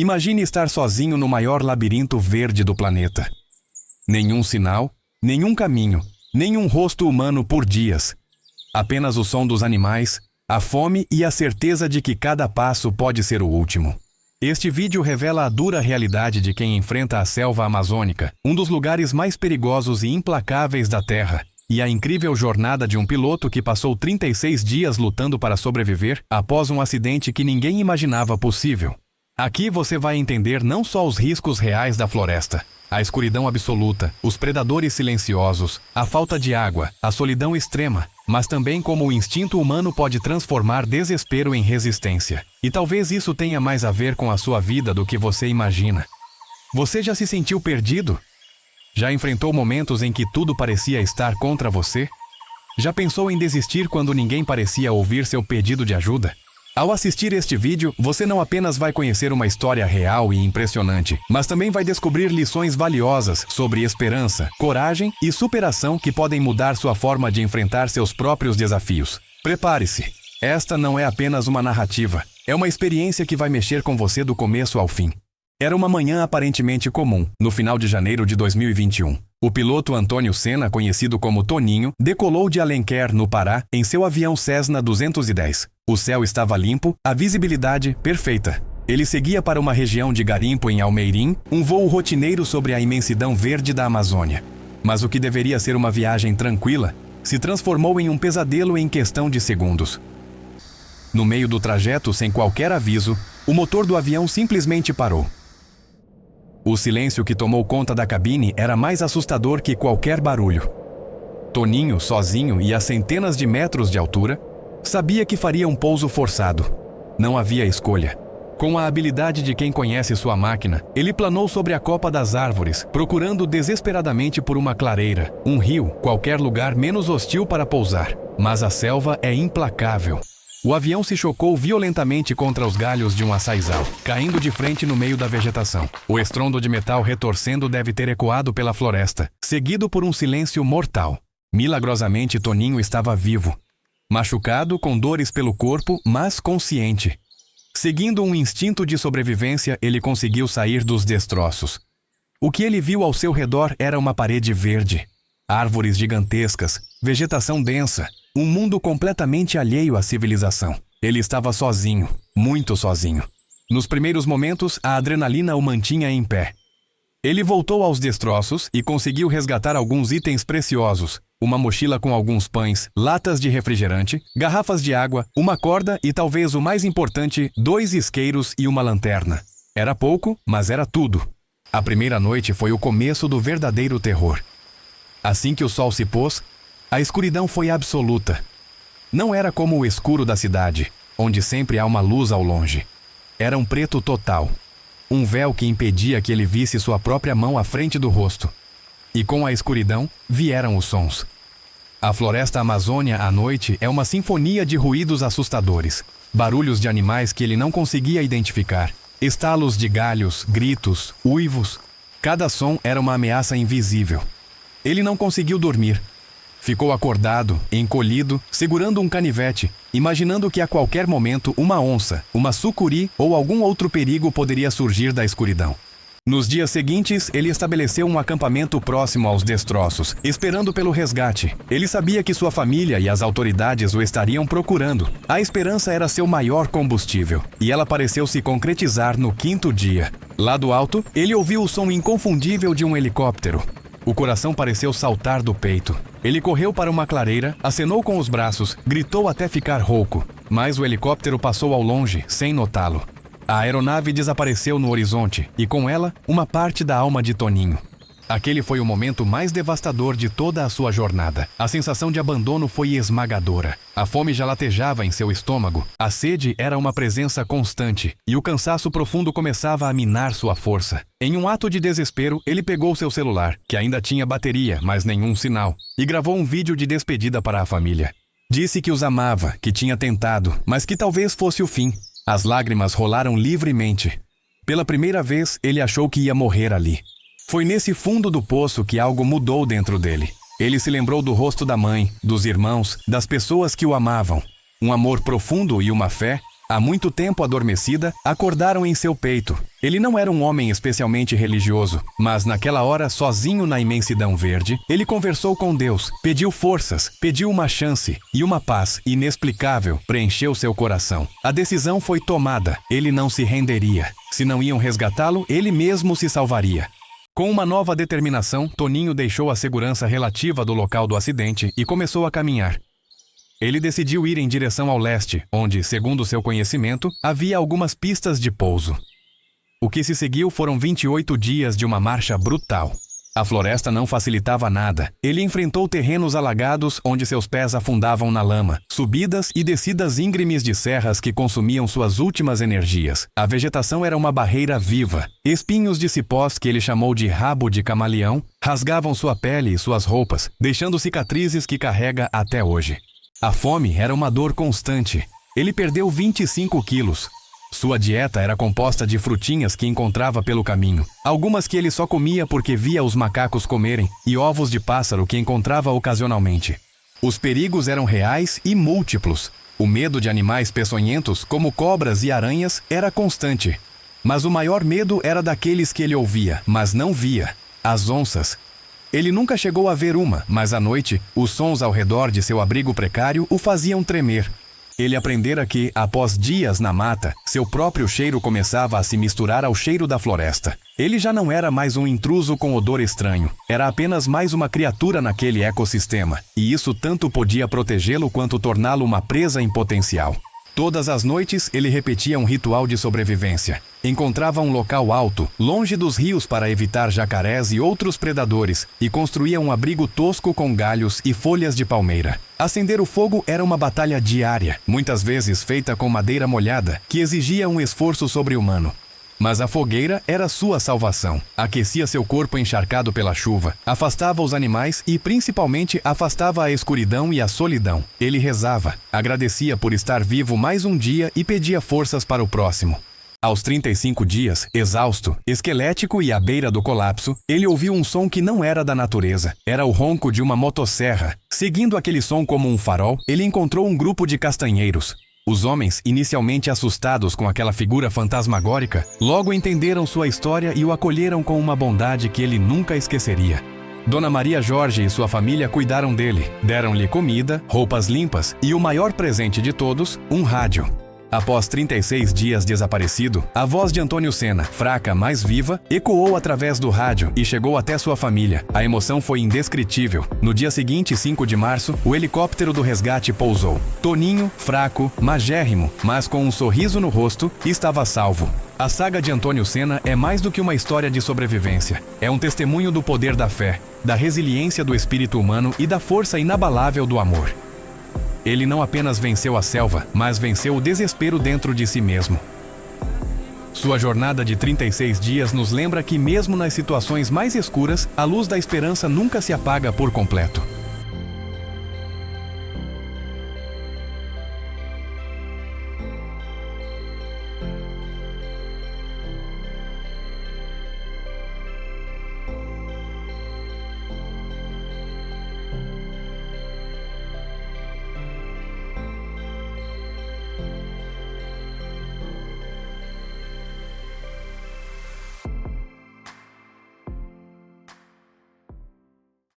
Imagine estar sozinho no maior labirinto verde do planeta. Nenhum sinal, nenhum caminho, nenhum rosto humano por dias. Apenas o som dos animais, a fome e a certeza de que cada passo pode ser o último. Este vídeo revela a dura realidade de quem enfrenta a selva amazônica, um dos lugares mais perigosos e implacáveis da Terra, e a incrível jornada de um piloto que passou 36 dias lutando para sobreviver após um acidente que ninguém imaginava possível. Aqui você vai entender não só os riscos reais da floresta, a escuridão absoluta, os predadores silenciosos, a falta de água, a solidão extrema, mas também como o instinto humano pode transformar desespero em resistência. E talvez isso tenha mais a ver com a sua vida do que você imagina. Você já se sentiu perdido? Já enfrentou momentos em que tudo parecia estar contra você? Já pensou em desistir quando ninguém parecia ouvir seu pedido de ajuda? Ao assistir este vídeo, você não apenas vai conhecer uma história real e impressionante, mas também vai descobrir lições valiosas sobre esperança, coragem e superação que podem mudar sua forma de enfrentar seus próprios desafios. Prepare-se! Esta não é apenas uma narrativa, é uma experiência que vai mexer com você do começo ao fim. Era uma manhã aparentemente comum, no final de janeiro de 2021. O piloto Antônio Senna, conhecido como Toninho, decolou de Alenquer, no Pará, em seu avião Cessna 210. O céu estava limpo, a visibilidade perfeita. Ele seguia para uma região de garimpo em Almeirim, um voo rotineiro sobre a imensidão verde da Amazônia. Mas o que deveria ser uma viagem tranquila, se transformou em um pesadelo em questão de segundos. No meio do trajeto, sem qualquer aviso, o motor do avião simplesmente parou. O silêncio que tomou conta da cabine era mais assustador que qualquer barulho. Toninho, sozinho e a centenas de metros de altura, sabia que faria um pouso forçado. Não havia escolha. Com a habilidade de quem conhece sua máquina, ele planou sobre a copa das árvores, procurando desesperadamente por uma clareira, um rio, qualquer lugar menos hostil para pousar. Mas a selva é implacável. O avião se chocou violentamente contra os galhos de um açaizal, caindo de frente no meio da vegetação. O estrondo de metal retorcendo deve ter ecoado pela floresta, seguido por um silêncio mortal. Milagrosamente, Toninho estava vivo. Machucado, com dores pelo corpo, mas consciente. Seguindo um instinto de sobrevivência, ele conseguiu sair dos destroços. O que ele viu ao seu redor era uma parede verde. Árvores gigantescas, vegetação densa, um mundo completamente alheio à civilização. Ele estava sozinho, muito sozinho. Nos primeiros momentos, a adrenalina o mantinha em pé. Ele voltou aos destroços e conseguiu resgatar alguns itens preciosos, uma mochila com alguns pães, latas de refrigerante, garrafas de água, uma corda e talvez o mais importante, 2 isqueiros e uma lanterna. Era pouco, mas era tudo. A primeira noite foi o começo do verdadeiro terror. Assim que o sol se pôs, a escuridão foi absoluta. Não era como o escuro da cidade, onde sempre há uma luz ao longe. Era um preto total. Um véu que impedia que ele visse sua própria mão à frente do rosto. E com a escuridão, vieram os sons. A floresta amazônia à noite é uma sinfonia de ruídos assustadores. Barulhos de animais que ele não conseguia identificar. Estalos de galhos, gritos, uivos. Cada som era uma ameaça invisível. Ele não conseguiu dormir. Ficou acordado, encolhido, segurando um canivete, imaginando que a qualquer momento uma onça, uma sucuri ou algum outro perigo poderia surgir da escuridão. Nos dias seguintes, ele estabeleceu um acampamento próximo aos destroços, esperando pelo resgate. Ele sabia que sua família e as autoridades o estariam procurando. A esperança era seu maior combustível, e ela pareceu se concretizar no 5º dia. Lá do alto, ele ouviu o som inconfundível de um helicóptero. O coração pareceu saltar do peito. Ele correu para uma clareira, acenou com os braços, gritou até ficar rouco. Mas o helicóptero passou ao longe, sem notá-lo. A aeronave desapareceu no horizonte, e com ela, uma parte da alma de Toninho. Aquele foi o momento mais devastador de toda a sua jornada. A sensação de abandono foi esmagadora. A fome já latejava em seu estômago. A sede era uma presença constante, e o cansaço profundo começava a minar sua força. Em um ato de desespero, ele pegou seu celular, que ainda tinha bateria, mas nenhum sinal, e gravou um vídeo de despedida para a família. Disse que os amava, que tinha tentado, mas que talvez fosse o fim. As lágrimas rolaram livremente. Pela primeira vez, ele achou que ia morrer ali. Foi nesse fundo do poço que algo mudou dentro dele. Ele se lembrou do rosto da mãe, dos irmãos, das pessoas que o amavam. Um amor profundo e uma fé há muito tempo adormecida, acordaram em seu peito. Ele não era um homem especialmente religioso, mas naquela hora, sozinho na imensidão verde, ele conversou com Deus, pediu forças, pediu uma chance, e uma paz inexplicável preencheu seu coração. A decisão foi tomada, ele não se renderia. Se não iam resgatá-lo, ele mesmo se salvaria. Com uma nova determinação, Toninho deixou a segurança relativa do local do acidente e começou a caminhar. Ele decidiu ir em direção ao leste, onde, segundo seu conhecimento, havia algumas pistas de pouso. O que se seguiu foram 28 dias de uma marcha brutal. A floresta não facilitava nada. Ele enfrentou terrenos alagados onde seus pés afundavam na lama, subidas e descidas íngremes de serras que consumiam suas últimas energias. A vegetação era uma barreira viva. Espinhos de cipós que ele chamou de rabo de camaleão rasgavam sua pele e suas roupas, deixando cicatrizes que carrega até hoje. A fome era uma dor constante. Ele perdeu 25 quilos. Sua dieta era composta de frutinhas que encontrava pelo caminho, algumas que ele só comia porque via os macacos comerem, e ovos de pássaro que encontrava ocasionalmente. Os perigos eram reais e múltiplos. O medo de animais peçonhentos, como cobras e aranhas, era constante. Mas o maior medo era daqueles que ele ouvia, mas não via: as onças. Ele nunca chegou a ver uma, mas à noite, os sons ao redor de seu abrigo precário o faziam tremer. Ele aprendera que, após dias na mata, seu próprio cheiro começava a se misturar ao cheiro da floresta. Ele já não era mais um intruso com odor estranho. Era apenas mais uma criatura naquele ecossistema, e isso tanto podia protegê-lo quanto torná-lo uma presa em potencial. Todas as noites, ele repetia um ritual de sobrevivência. Encontrava um local alto, longe dos rios para evitar jacarés e outros predadores, e construía um abrigo tosco com galhos e folhas de palmeira. Acender o fogo era uma batalha diária, muitas vezes feita com madeira molhada, que exigia um esforço sobre-humano. Mas a fogueira era sua salvação. Aquecia seu corpo encharcado pela chuva, afastava os animais e, principalmente, afastava a escuridão e a solidão. Ele rezava, agradecia por estar vivo mais um dia e pedia forças para o próximo. Aos 35 dias, exausto, esquelético e à beira do colapso, ele ouviu um som que não era da natureza. Era o ronco de uma motosserra. Seguindo aquele som como um farol, ele encontrou um grupo de castanheiros. Os homens, inicialmente assustados com aquela figura fantasmagórica, logo entenderam sua história e o acolheram com uma bondade que ele nunca esqueceria. Dona Maria Jorge e sua família cuidaram dele, deram-lhe comida, roupas limpas e o maior presente de todos, um rádio. Após 36 dias desaparecido, a voz de Antônio Sena, fraca, mas viva, ecoou através do rádio e chegou até sua família. A emoção foi indescritível. No dia seguinte, 5 de março, o helicóptero do resgate pousou. Toninho, fraco, magérrimo, mas com um sorriso no rosto, estava salvo. A saga de Antônio Sena é mais do que uma história de sobrevivência. É um testemunho do poder da fé, da resiliência do espírito humano e da força inabalável do amor. Ele não apenas venceu a selva, mas venceu o desespero dentro de si mesmo. Sua jornada de 36 dias nos lembra que mesmo nas situações mais escuras, a luz da esperança nunca se apaga por completo.